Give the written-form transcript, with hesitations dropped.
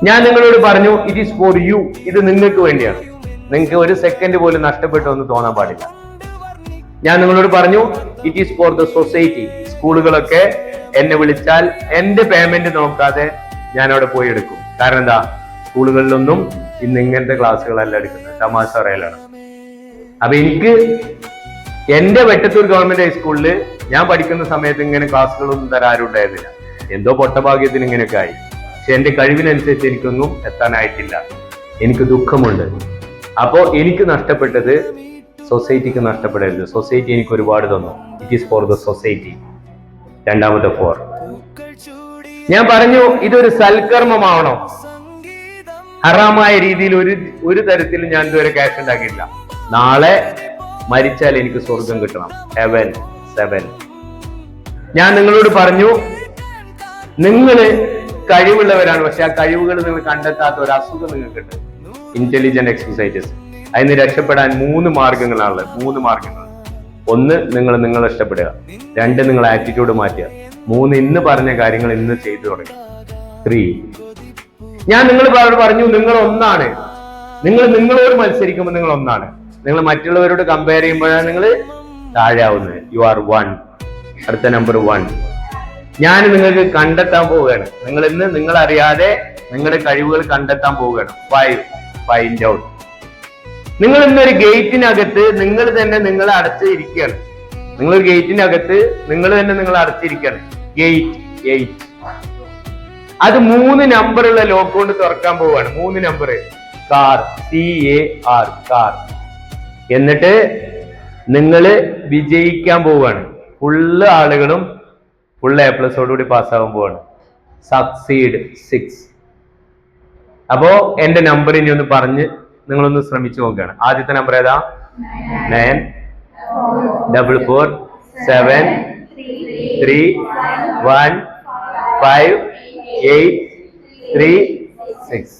ഞാൻ നിങ്ങളോട് പറഞ്ഞു ഇറ്റ് ഈസ് ഫോർ യു, ഇത് നിങ്ങൾക്ക് വേണ്ടിയാണ്. നിങ്ങൾക്ക് ഒരു സെക്കൻഡ് പോലും നഷ്ടപ്പെട്ടു എന്ന് തോന്നാൻ പാടില്ല. ഞാൻ നിങ്ങളോട് പറഞ്ഞു it is for the society. സ്കൂളുകളൊക്കെ എന്നെ വിളിച്ചാൽ എന്റെ പേയ്മെന്റ് നോക്കാതെ ഞാൻ അവിടെ പോയി എടുക്കും. കാരണം എന്താ, സ്കൂളുകളിലൊന്നും ഇന്ന് ഇങ്ങനത്തെ ക്ലാസ്സുകളല്ല എടുക്കുന്നത്, തമാശ പറയലാണ്. അപ്പൊ എനിക്ക് എന്റെ വെട്ടത്തൂർ ഗവൺമെന്റ് ഹൈസ്കൂളിൽ ഞാൻ പഠിക്കുന്ന സമയത്ത് ഇങ്ങനെ ക്ലാസ്സുകളൊന്നും തരാൻ ആരും ഉണ്ടായിരുന്നില്ല. എന്തോ പൊട്ടഭാഗ്യത്തിന് ഇങ്ങനെയൊക്കെ ആയി. പക്ഷെ എന്റെ കഴിവിനനുസരിച്ച് എനിക്കൊന്നും എത്താനായിട്ടില്ല. എനിക്ക് ദുഃഖമുണ്ട്. അപ്പോ എനിക്ക് നഷ്ടപ്പെട്ടത് സൊസൈറ്റിക്ക് നഷ്ടപ്പെടരുത്. സൊസൈറ്റി എനിക്ക് ഒരുപാട് തന്നു. It is for the society. രണ്ടാമത്തെ ഫോർ, ഞാൻ പറഞ്ഞു ഇതൊരു സൽക്കർമ്മമാവണം. ഹറാമായ രീതിയിൽ ഒരു തരത്തിലും ഞാൻ ഇതുവരെ ക്യാഷ് ഉണ്ടാക്കിയിട്ടില്ല. നാളെ മരിച്ചാൽ എനിക്ക് സ്വർഗം കിട്ടണം. ഹെവൻ 7. ഞാൻ നിങ്ങളോട് പറഞ്ഞു നിങ്ങൾ കഴിവുള്ളവരാണ്, പക്ഷെ ആ കഴിവുകൾ നിങ്ങൾ കണ്ടെത്താത്ത ഒരു അസുഖം നിങ്ങൾക്കുണ്ട്. Intelligent exercises. അതിന് രക്ഷപ്പെടാൻ 3 മാർഗങ്ങളാണുള്ളത്. 3 മാർഗങ്ങൾ. 1, നിങ്ങൾ ഇഷ്ടപ്പെടുക. 2, നിങ്ങൾ ആറ്റിറ്റ്യൂഡ് മാറ്റുക. 3, ഇന്ന് പറഞ്ഞ കാര്യങ്ങൾ ഇന്ന് ചെയ്തു തുടങ്ങുക. 3, ഞാൻ നിങ്ങളോട് പറഞ്ഞു നിങ്ങൾ ഒന്നാണ്. നിങ്ങളോട് മത്സരിക്കുമ്പോൾ നിങ്ങൾ ഒന്നാണ്. നിങ്ങൾ മറ്റുള്ളവരോട് കമ്പയർ ചെയ്യുമ്പോഴാണ് നിങ്ങൾ താഴെ ആവുന്നത്. You are 1. അടുത്ത നമ്പർ 1. ഞാൻ നിങ്ങൾക്ക് കണ്ടെത്താൻ പോവുകയാണ്. നിങ്ങൾ ഇന്ന് നിങ്ങൾ അറിയാതെ നിങ്ങളുടെ കഴിവുകൾ കണ്ടെത്താൻ പോവുകയാണ്. 5, ഫൈൻഡ് ഔട്ട്. നിങ്ങൾ ഇന്നൊരു ഗേറ്റിനകത്ത് നിങ്ങൾ തന്നെ നിങ്ങളെ അടച്ചിരിക്കുകയാണ്. നിങ്ങളൊരു ഗേറ്റിനകത്ത് നിങ്ങൾ തന്നെ നിങ്ങളെ അടച്ചിരിക്കുകയാണ്. ഗേറ്റ് 8. അത് 3 നമ്പറുള്ള ലോക്ക് കൊണ്ട് തുറക്കാൻ പോവുകയാണ്. 3 നമ്പർ. Car, CAR, car. എന്നിട്ട് നിങ്ങൾ വിജയിക്കാൻ പോവുകയാണ്. ഫുള്ള് ആളുകളും ഫുൾ A+ഓടുകൂടി പാസ്സാകാൻ പോവാണ്. സക്സീഡ് 6. അപ്പോ എന്റെ നമ്പർ ഇനി ഒന്ന് പറഞ്ഞ് നിങ്ങളൊന്ന് ശ്രമിച്ചു നോക്കുകയാണ്. ആദ്യത്തെ നമ്പർ ഏതാ? 9 4 4 7 3 1 5 8 3 6.